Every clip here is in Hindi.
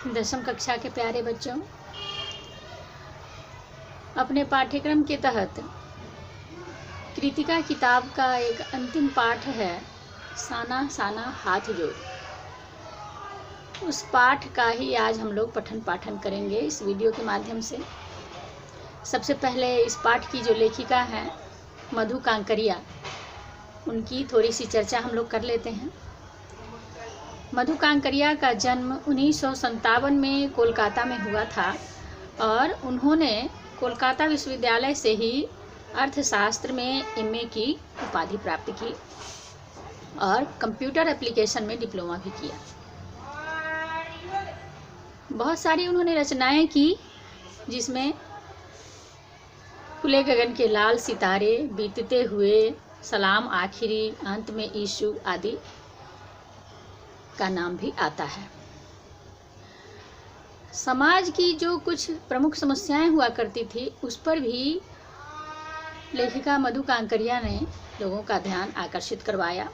दसम कक्षा के प्यारे बच्चों, अपने पाठ्यक्रम के तहत कृतिका किताब का एक अंतिम पाठ है साना साना हाथ जोड़। उस पाठ का ही आज हम लोग पठन पाठन करेंगे इस वीडियो के माध्यम से। सबसे पहले इस पाठ की जो लेखिका हैं मधु कांकरिया, उनकी थोड़ी सी चर्चा हम लोग कर लेते हैं। मधु कांकरिया का जन्म 1957 में कोलकाता में हुआ था और उन्होंने कोलकाता विश्वविद्यालय से ही अर्थशास्त्र में MA की उपाधि प्राप्त की और कंप्यूटर एप्लीकेशन में डिप्लोमा भी किया। बहुत सारी उन्होंने रचनाएं की, जिसमें खुले गगन के लाल सितारे, बीतते हुए, सलाम आखिरी, अंत में ईशु आदि का नाम भी आता है। समाज की जो कुछ प्रमुख समस्याएं हुआ करती थी उस पर भी लेखिका मधु कांकरिया ने लोगों का ध्यान आकर्षित करवाया।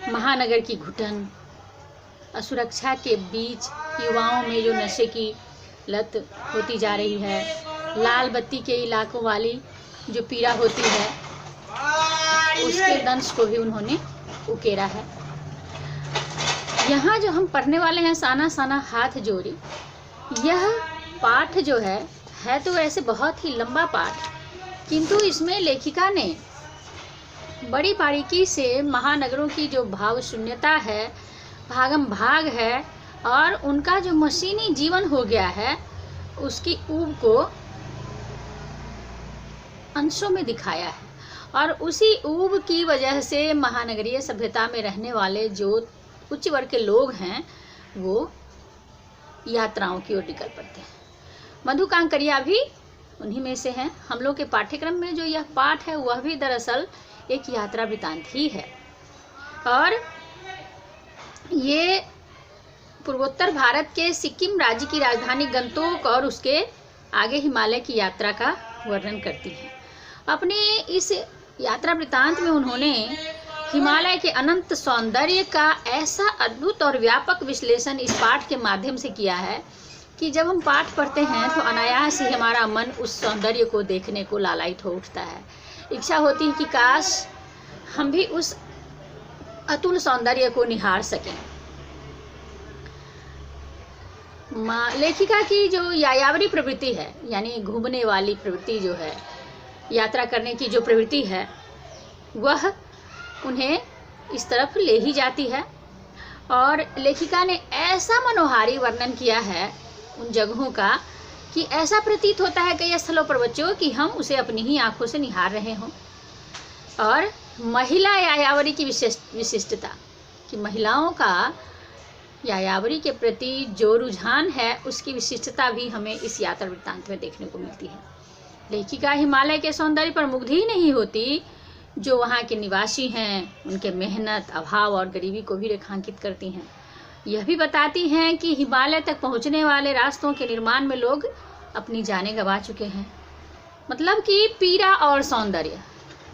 महानगर की घुटन, असुरक्षा के बीच युवाओं में जो नशे की लत होती जा रही है, लाल बत्ती के इलाकों वाली जो पीड़ा होती है, उसके दंश को भी उन्होंने उकेरा है। यहाँ जो हम पढ़ने वाले हैं साना साना हाथ जोड़ी, यह पाठ जो है तो वैसे बहुत ही लंबा पाठ, किंतु इसमें लेखिका ने बड़ी बारीकी से महानगरों की जो भाव शून्यता है, भागम भाग है और उनका जो मशीनी जीवन हो गया है, उसकी ऊब को अंशों में दिखाया है। और उसी ऊब की वजह से महानगरीय सभ्यता में रहने वाले जो उच्च वर्ग के लोग हैं वो यात्राओं की ओर निकल पड़ते हैं। मधु कांकरिया भी उन्हीं में से हैं। हम लोग के पाठ्यक्रम में जो यह पाठ है वह भी दरअसल एक यात्रा वृतांत ही है और ये पूर्वोत्तर भारत के सिक्किम राज्य की राजधानी गंगटोक और उसके आगे हिमालय की यात्रा का वर्णन करती है। अपने इस यात्रा वृतांत में उन्होंने हिमालय के अनंत सौंदर्य का ऐसा अद्भुत और व्यापक विश्लेषण इस पाठ के माध्यम से किया है कि जब हम पाठ पढ़ते हैं तो अनायास ही हमारा मन उस सौंदर्य को देखने को लालायित हो उठता है। इच्छा होती है कि काश हम भी उस अतुल सौंदर्य को निहार सकें। लेखिका की जो यायावरी प्रवृत्ति है, यानी घूमने वाली प्रवृत्ति जो है, यात्रा करने की जो प्रवृत्ति है, वह उन्हें इस तरफ ले ही जाती है और लेखिका ने ऐसा मनोहारी वर्णन किया है उन जगहों का कि ऐसा प्रतीत होता है कई स्थलों पर बच्चों कि हम उसे अपनी ही आंखों से निहार रहे हों। और महिला यायावरी की विशिष्टता कि महिलाओं का यायावरी के प्रति जो रुझान है उसकी विशिष्टता भी हमें इस यात्रा वृत्तांत में देखने को मिलती है। लेखिका हिमालय के सौंदर्य पर मुग्ध ही नहीं होती, जो वहाँ के निवासी हैं उनके मेहनत, अभाव और गरीबी को भी रेखांकित करती हैं। यह भी बताती हैं कि हिमालय तक पहुँचने वाले रास्तों के निर्माण में लोग अपनी जानें गंवा चुके हैं। मतलब कि पीड़ा और सौंदर्य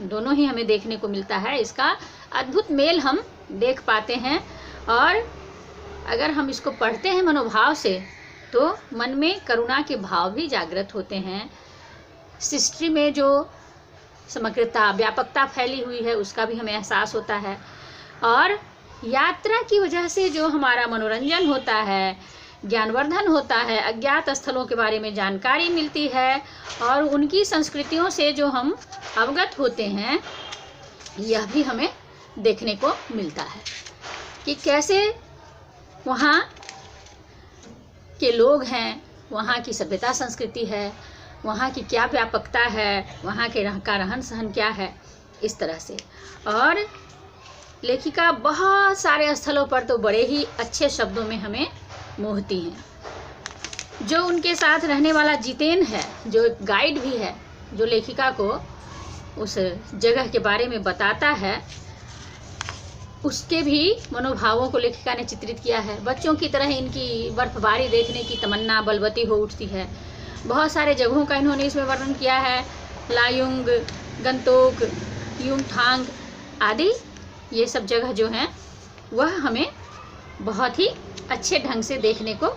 दोनों ही हमें देखने को मिलता है। इसका अद्भुत मेल हम देख पाते हैं और अगर हम इसको पढ़ते हैं मनोभाव से तो मन में करुणा के भाव भी जागृत होते हैं। सृष्टि में जो समग्रता, व्यापकता फैली हुई है उसका भी हमें एहसास होता है और यात्रा की वजह से जो हमारा मनोरंजन होता है, ज्ञानवर्धन होता है, अज्ञात स्थलों के बारे में जानकारी मिलती है और उनकी संस्कृतियों से जो हम अवगत होते हैं, यह भी हमें देखने को मिलता है कि कैसे वहाँ के लोग हैं, वहाँ की सभ्यता संस्कृति है, वहाँ की क्या व्यापकता है, वहाँ के का रहन सहन क्या है, इस तरह से। और लेखिका बहुत सारे स्थलों पर तो बड़े ही अच्छे शब्दों में हमें मोहती हैं। जो उनके साथ रहने वाला जितेन है, जो एक गाइड भी है, जो लेखिका को उस जगह के बारे में बताता है, उसके भी मनोभावों को लेखिका ने चित्रित किया है। बच्चों की तरह इनकी बर्फबारी देखने की तमन्ना बलवती हो उठती है। बहुत सारे जगहों का इन्होंने इसमें वर्णन किया है, लायुंग, गंगटोक, युमथांग आदि। ये सब जगह जो हैं वह हमें बहुत ही अच्छे ढंग से देखने को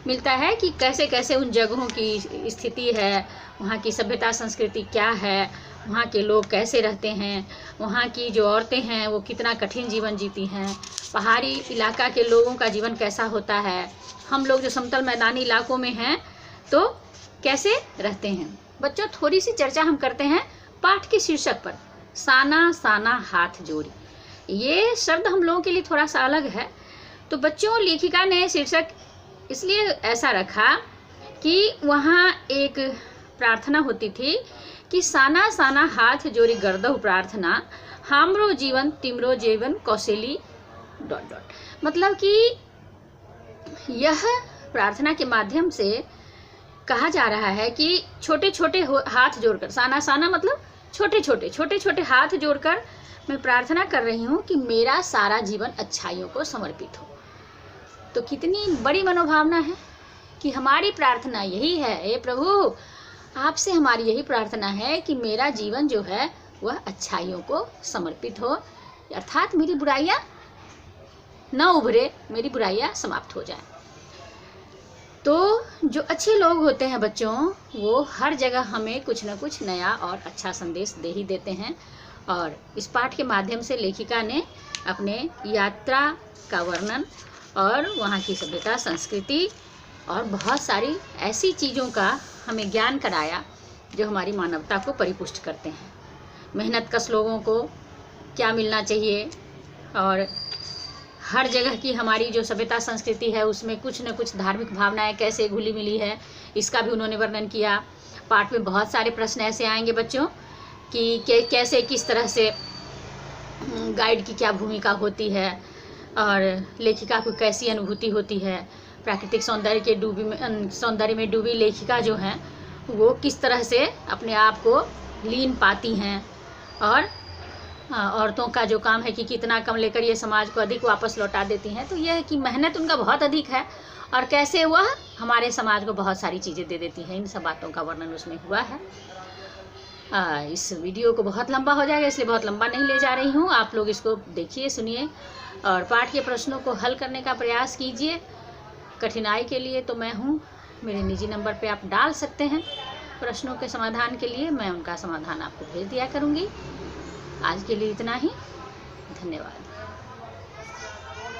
मिलता है कि कैसे कैसे उन जगहों की स्थिति है, वहाँ की सभ्यता संस्कृति क्या है, वहाँ के लोग कैसे रहते हैं, वहाँ की जो औरतें हैं वो कितना कठिन जीवन जीती हैं, पहाड़ी इलाका के लोगों का जीवन कैसा होता है, हम लोग जो समतल मैदानी इलाकों में हैं तो कैसे रहते हैं। बच्चों, थोड़ी सी चर्चा हम करते हैं पाठ के शीर्षक पर, साना साना हाथ जोड़ी। ये शब्द हम लोगों के लिए थोड़ा सा अलग है, तो बच्चों लेखिका ने शीर्षक इसलिए ऐसा रखा कि वहाँ एक प्रार्थना होती थी कि साना साना हाथ जोड़ी गर्दहु प्रार्थना, हामरो जीवन तिमरो जीवन कौशली ... मतलब कि यह प्रार्थना के माध्यम से कहा जा रहा है कि छोटे छोटे हाथ जोड़कर, साना साना मतलब छोटे छोटे हाथ जोड़कर मैं प्रार्थना कर रही हूँ कि मेरा सारा जीवन अच्छाइयों को समर्पित हो। तो कितनी बड़ी मनोभावना है कि हमारी प्रार्थना यही है, हे प्रभु आपसे हमारी यही प्रार्थना है कि मेरा जीवन जो है वह अच्छाइयों को समर्पित हो, अर्थात मेरी बुराइयां न उभरे, मेरी बुराइयां समाप्त हो जाएं। तो जो अच्छे लोग होते हैं बच्चों, वो हर जगह हमें कुछ न कुछ नया और अच्छा संदेश दे ही देते हैं। और इस पाठ के माध्यम से लेखिका ने अपने यात्रा का वर्णन और वहाँ की सभ्यता संस्कृति और बहुत सारी ऐसी चीज़ों का हमें ज्ञान कराया जो हमारी मानवता को परिपुष्ट करते हैं। मेहनतकश लोगों को क्या मिलना चाहिए और हर जगह की हमारी जो सभ्यता संस्कृति है उसमें कुछ न कुछ धार्मिक भावनाएं कैसे घुली मिली है, इसका भी उन्होंने वर्णन किया। पाठ में बहुत सारे प्रश्न ऐसे आएंगे बच्चों कि कैसे किस तरह से गाइड की क्या भूमिका होती है और लेखिका को कैसी अनुभूति होती है, प्राकृतिक सौंदर्य में डूबी लेखिका जो हैं वो किस तरह से अपने आप को लीन पाती हैं, और औरतों का जो काम है कि कितना कम लेकर ये समाज को अधिक वापस लौटा देती हैं। तो यह है कि मेहनत उनका बहुत अधिक है और कैसे वह हमारे समाज को बहुत सारी चीज़ें दे देती हैं। इन सब बातों का वर्णन उसमें हुआ है। इस वीडियो को बहुत लंबा हो जाएगा इसलिए बहुत लंबा नहीं ले जा रही हूँ। आप लोग इसको देखिए, सुनिए और पाठ के प्रश्नों को हल करने का प्रयास कीजिए। कठिनाई के लिए तो मैं हूँ, मेरे निजी नंबर पे आप डाल सकते हैं प्रश्नों के समाधान के लिए, मैं उनका समाधान आपको भेज दिया करूँगी। आज के लिए इतना ही, धन्यवाद।